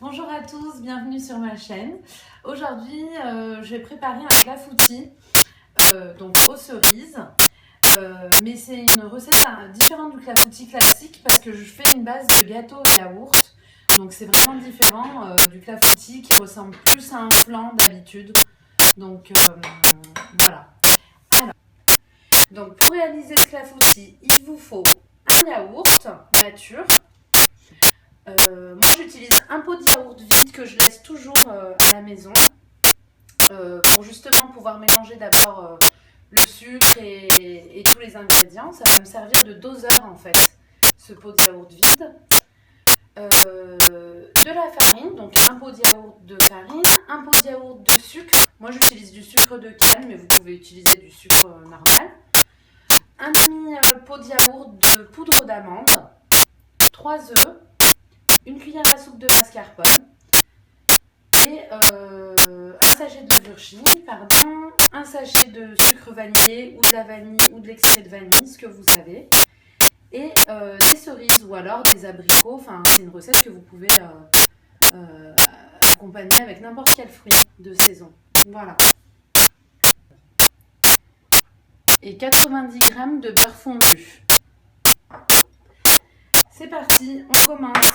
Bonjour à tous, bienvenue sur ma chaîne. Aujourd'hui, je vais préparer un clafoutis donc aux cerises. Mais c'est une recette différente du clafoutis classique parce que je fais une base de gâteau au yaourt. Donc c'est vraiment différent du clafoutis qui ressemble plus à un flan d'habitude. Donc voilà. Alors, donc pour réaliser le clafoutis, il vous faut un yaourt nature. Moi j'utilise un pot de yaourt vide que je laisse toujours à la maison pour justement pouvoir mélanger d'abord le sucre et tous les ingrédients. Ça va me servir de doseur en fait, ce pot de yaourt vide. De la farine, donc un pot de yaourt de farine, un pot de yaourt de sucre. Moi j'utilise du sucre de canne, mais vous pouvez utiliser du sucre normal. Un demi-pot de yaourt de poudre d'amande, 3 œufs, une cuillère à soupe de mascarpone et un sachet de levure chimique, un sachet de sucre vanillé ou de la vanille ou de l'extrait de vanille, ce que vous avez, et des cerises ou alors des abricots. Enfin, c'est une recette que vous pouvez accompagner avec n'importe quel fruit de saison. Voilà. Et 90 g de beurre fondu. C'est parti, on commence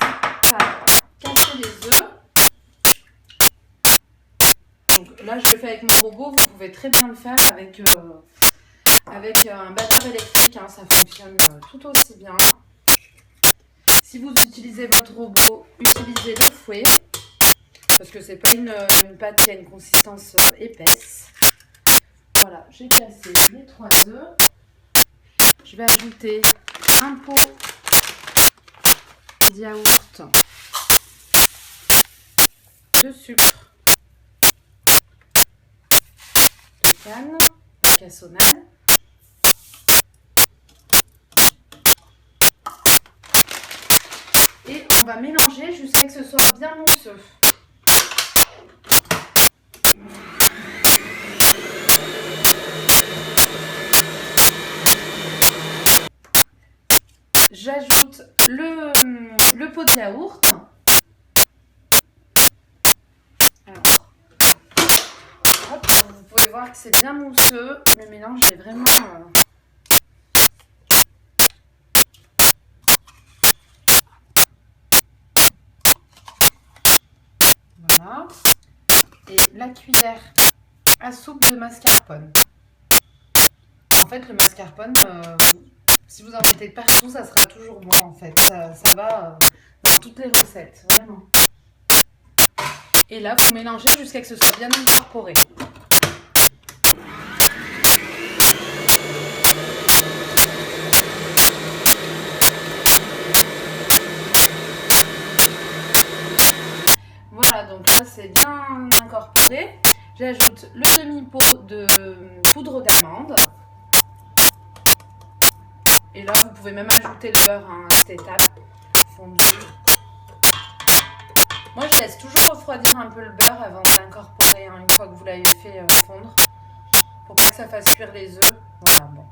par casser les œufs. Donc là, je le fais avec mon robot. Vous pouvez très bien le faire avec un batteur électrique. Hein, ça fonctionne tout aussi bien. Si vous utilisez votre robot, utilisez le fouet. Parce que c'est pas une pâte qui a une consistance épaisse. Voilà, j'ai cassé les 3 œufs. Je vais ajouter un pot de yaourt, de sucre, de canne, pas cassonade, et on va mélanger jusqu'à ce que ce soit bien mousseux. J'ajoute le pot de yaourt. Alors, hop, vous pouvez voir que c'est bien mousseux. Le mélange est vraiment... Voilà. Et la cuillère à soupe de mascarpone. En fait, le mascarpone... si vous en mettez partout, ça sera toujours bon en fait. Ça va dans toutes les recettes, vraiment. Et là, vous mélangez jusqu'à ce que ce soit bien incorporé. Voilà, donc là, c'est bien incorporé. J'ajoute le demi-pot de poudre d'amande. Et là, vous pouvez même ajouter le beurre à cette étape fondu. Moi, je laisse toujours refroidir un peu le beurre avant de l'incorporer, hein, une fois que vous l'avez fait fondre, pour pas que ça fasse cuire les œufs. Voilà, bon.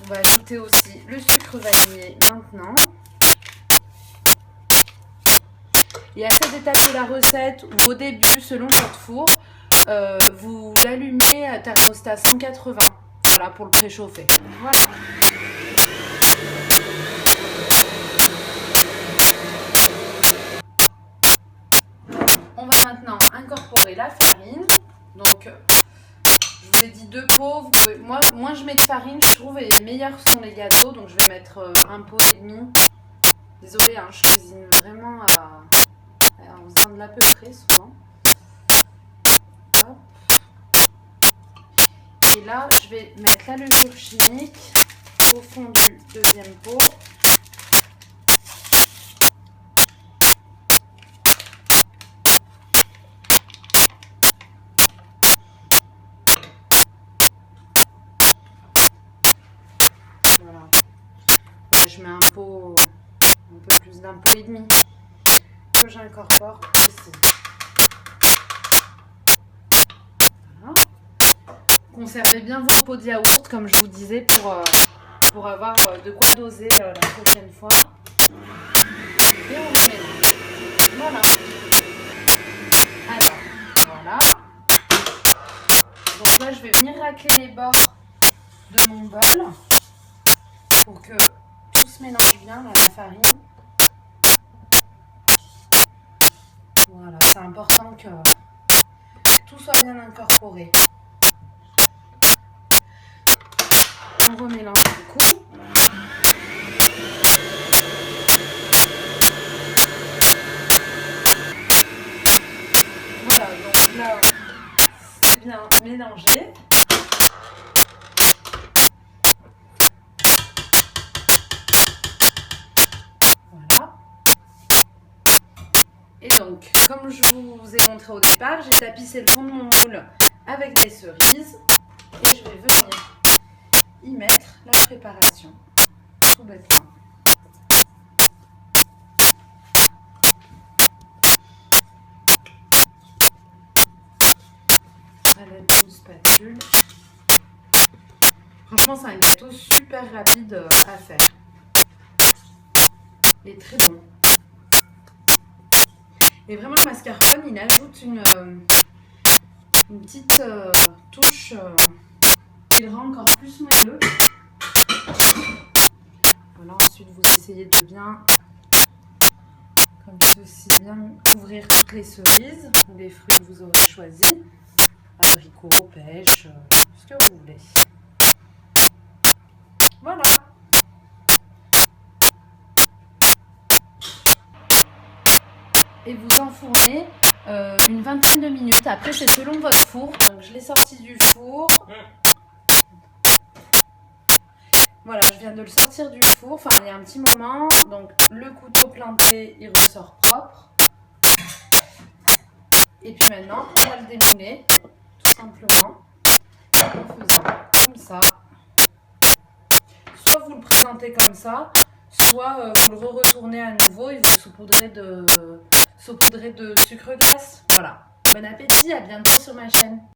On va ajouter aussi le sucre vanillé maintenant. Et à cette étape de la recette, ou au début, selon votre four, vous l'allumez à thermostat 180. Voilà, pour le préchauffer. Voilà. On va maintenant incorporer la farine. Donc, je vous ai dit 2 pots. Vous pouvez, moi, moins je mets de farine, je trouve, et meilleurs sont les gâteaux. Donc, je vais mettre un pot et demi. Désolée, hein, je cuisine vraiment en faisant de l'à peu près souvent. Hop. Et là, je vais mettre la levure chimique au fond du deuxième pot. Voilà. Là, je mets un pot, un peu plus d'un pot et demi que j'incorpore aussi. Voilà. Conservez bien vos pots de yaourt, comme je vous disais, pour avoir de quoi doser la prochaine fois. Et on Là, je vais venir racler les bords de mon bol pour que tout se mélange bien dans la farine. Voilà, c'est important que tout soit bien incorporé. On remélange du coup. Voilà, donc là, c'est bien mélangé. Voilà. Et donc, comme je vous ai montré au départ, j'ai tapissé le fond de mon moule avec des cerises. Et je vais venir y mettre la préparation, tout bêtement. À l'aide d'une spatule. Franchement, c'est un gâteau super rapide à faire. Il est très bon. Et vraiment, le mascarpone, il ajoute une petite touche qui le rend encore plus moelleux. Voilà, ensuite, vous essayez de bien, comme ceci, bien couvrir toutes les cerises ou les fruits que vous aurez choisis. Abricots, pêche, ce que vous voulez. Voilà. Et vous enfournez une vingtaine de minutes. Après, c'est selon votre four. Donc, je l'ai sorti du four. Voilà, je viens de le sortir du four. Enfin, il y a un petit moment. Donc, le couteau planté, il ressort propre. Et puis maintenant, on va le démouler, tout simplement, en faisant comme ça. Soit vous le présentez comme ça, soit vous le retournez à nouveau et vous saupoudrez de sucre glace. Voilà. Bon appétit, à bientôt sur ma chaîne.